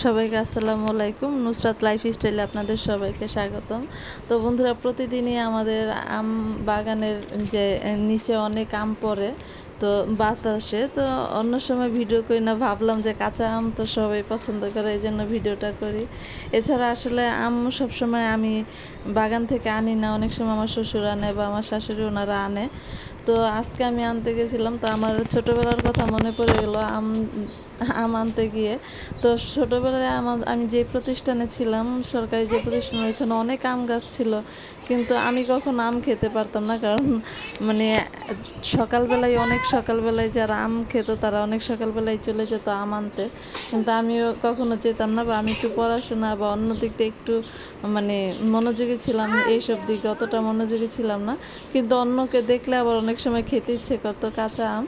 সবাইকে আসসালামু আলাইকুম। নুসরাত লাইফস্টাইলে আপনাদের সবাইকে স্বাগতম। তো বন্ধুরা, প্রতিদিনই আমাদের আম বাগানের যে নিচে অনেক আম পড়ে, তো বাতাসে তো অন্য সময় ভিডিও করি না, ভাবলাম যে কাঁচা আম তো সবাই পছন্দ করে, এই জন্য ভিডিওটা করি। এছাড়া আসলে আম সবসময় আমি বাগান থেকে আনি না, অনেক সময় আমার শ্বশুর আনে বা আমার শাশুড়ি ওনারা আনে। তো আজকে আমি আনতে গেছিলাম, তো আমার ছোটোবেলার কথা মনে পড়ে গেল আম আনতে গিয়ে। তো ছোটোবেলায় আমি যে প্রতিষ্ঠানে ছিলাম, সরকারি যে প্রতিষ্ঠানে, ওইখানে অনেক আম গাছ ছিল, কিন্তু আমি কখনো আম খেতে পারতাম না। কারণ মানে অনেক সকালবেলায় যারা আম খেত তারা অনেক সকালবেলায় চলে যেত আম আনতে, কিন্তু আমিও কখনো যেতাম না, বা আমি একটু পড়াশোনা বা অন্য দিক দিয়ে একটু মানে মনোযোগী ছিলাম, এইসব দিকে অতটা মনোযোগী ছিলাম না। কিন্তু অন্যকে দেখলে আবার অনেক সময় খেতে ইচ্ছে করতো কাঁচা আম।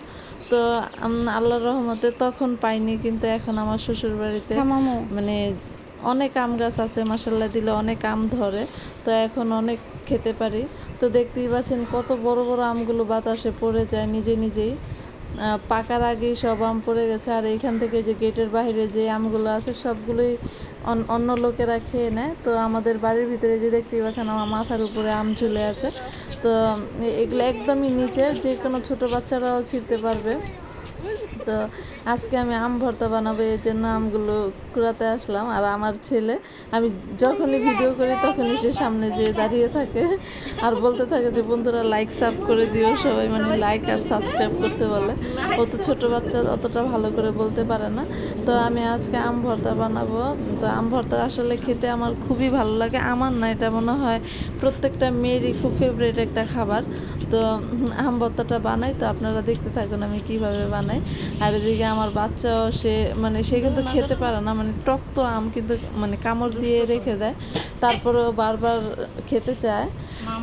তো আল্লাহর রহমতে তখন পাইনি, কিন্তু এখন আমার শ্বশুর বাড়িতে মানে অনেক আম গাছ আছে, মাসাল্লাহ দিলে অনেক আম ধরে, তো এখন অনেক খেতে পারি। তো দেখতেই পাচ্ছেন কত বড় বড় আমগুলো বাতাসে পড়ে যায় নিজে নিজেই, পাকার আগেই সব আম পড়ে গেছে। আর এইখান থেকে যে গেটের বাইরে যে আমগুলো আছে সবগুলোই অন্য লোকেরা খেয়ে নেয়। তো আমাদের বাড়ির ভিতরে যে দেখতেই পাচ্ছেন আমার মাথার উপরে আম ঝুলে আছে, তো এগুলো একদমই নিচে, যে কোনো ছোটো বাচ্চারাও ছিঁড়তে পারবে। তো আজকে আমি আম ভর্তা বানাবো, এই জন্য আমগুলো কুড়াতে আসলাম। আর আমার ছেলে, আমি যখনই ভিডিও করি তখনই সে সামনে যেয়ে দাঁড়িয়ে থাকে আর বলতে থাকে যে বন্ধুরা লাইক সাব করে দিও, সবাই মানে লাইক আর সাবস্ক্রাইব করতে বলে। ও তো ছোটো বাচ্চা, অতটা ভালো করে বলতে পারে না। তো আমি আজকে আম ভর্তা বানাবো। তো আম ভর্তা আসলে খেতে আমার খুবই ভালো লাগে, আমার না, এটা মনে হয় প্রত্যেকটা মেয়েরই খুব ফেভারিট একটা খাবার। তো আম ভর্তাটা বানাই, তো আপনারা দেখতে থাকুন আমি কিভাবে বানাই। আর এদিকে আমার বাচ্চাও সে কিন্তু খেতে পারে না, মানে টক তো আম কিন্তু মানে কামড় দিয়ে রেখে দেয়, তারপরেও বারবার খেতে চায়।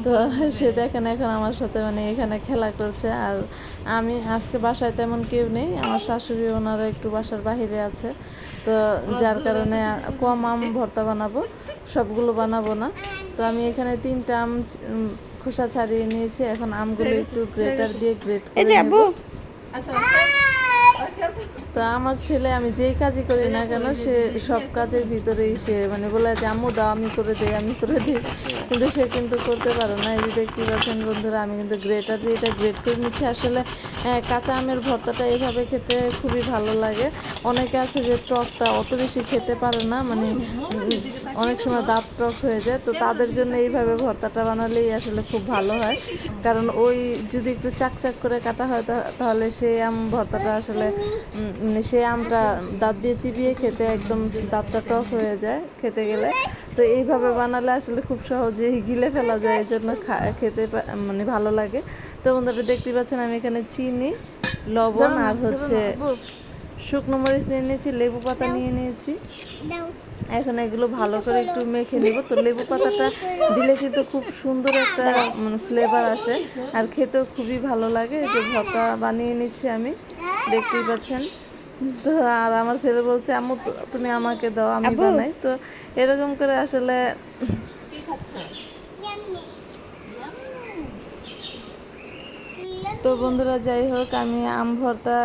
তো সে দেখেন এখন আমার সাথে মানে এখানে খেলা করছে। আর আমি আজকে বাসায় তেমন কেউ নেই, আমার শাশুড়ি ওনারা একটু বাসার বাহিরে আছে, তো যার কারণে কম আম ভর্তা বানাবো, সবগুলো বানাবো না। তো আমি এখানে 3টা আম খোসা ছাড়িয়ে নিয়েছি, এখন আমগুলো একটু গ্রেটার দিয়ে গ্রেট করে নেব। তো আমার ছেলে, আমি যেই কাজই করি না কেন, সে সব কাজের ভিতরেই সে মানে বলে যে আম্মু দাও, আমি করে দিই, কিন্তু সে কিন্তু করতে পারে না। এই যে দেখতে পাচ্ছেন বন্ধুরা, আমি কিন্তু গ্রেটার দিয়ে এটা গ্রেট করে নিচ্ছি। আসলে কাঁচা আমের ভর্তাটা এইভাবে খেতে খুবই ভালো লাগে। অনেকে আছে যে টকটা অত বেশি খেতে পারে না, মানে অনেক সময় দাঁত টক হয়ে যায়, তো তাদের জন্য এইভাবে ভর্তাটা বানালেই আসলে খুব ভালো হয়। কারণ ওই যদি একটু চাকচাক করে কাটা হয় তাহলে সেই আম ভর্তাটা আসলে মানে সেই আমটা দাঁত দিয়ে চিবিয়ে খেতে একদম দাঁতটা টক হয়ে যায় খেতে গেলে। তো এইভাবে বানালে আসলে খুব সহজেই গিলে ফেলা যায়, এই জন্য খেতে মানে ভালো লাগে। তো বন্ধুরা দেখতে পাচ্ছেন আমি এখানে চিনি, লবণ আর হচ্ছে শুকনো মরিচ নিয়ে নিয়েছি, লেবু পাতা নিয়ে নিয়েছি। এখন এগুলো ভালো করে একটু মেখে নেব। তো লেবু পাতাটা দিলে কিন্তু খুব সুন্দর একটা মানে ফ্লেভার আসে, আর খেতেও খুবই ভালো লাগে। এই যে ভর্তা বানিয়ে নিচ্ছি আমি, দেখতেই পাচ্ছেন। তো আর আমার ছেলে বলছে আম্মু তুমি আমাকে দাও, আমি বানাই। তো এরকম করে আসলে তো বন্ধুরা, যাই হোক, আমি আম ভর্তা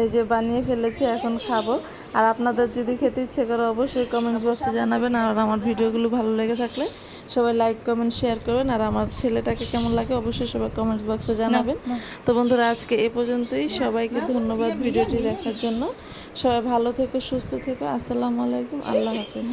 এই যে বানিয়ে ফেলেছি, এখন খাবো। আর আপনাদের যদি খেতে ইচ্ছে করে অবশ্যই কমেন্টস বক্সে জানাবেন। আর আমার ভিডিওগুলো ভালো লেগে থাকলে সবাই লাইক কমেন্ট শেয়ার করবেন। আর আমার ছেলেটাকে কেমন লাগে অবশ্যই সবাই কমেন্টস বক্সে জানাবেন। তো বন্ধুরা, আজকে এ পর্যন্তই। সবাইকে ধন্যবাদ ভিডিওটি দেখার জন্য। সবাই ভালো থেকো, সুস্থ থেকো। আসসালামু আলাইকুম, আল্লাহ হাফেজ।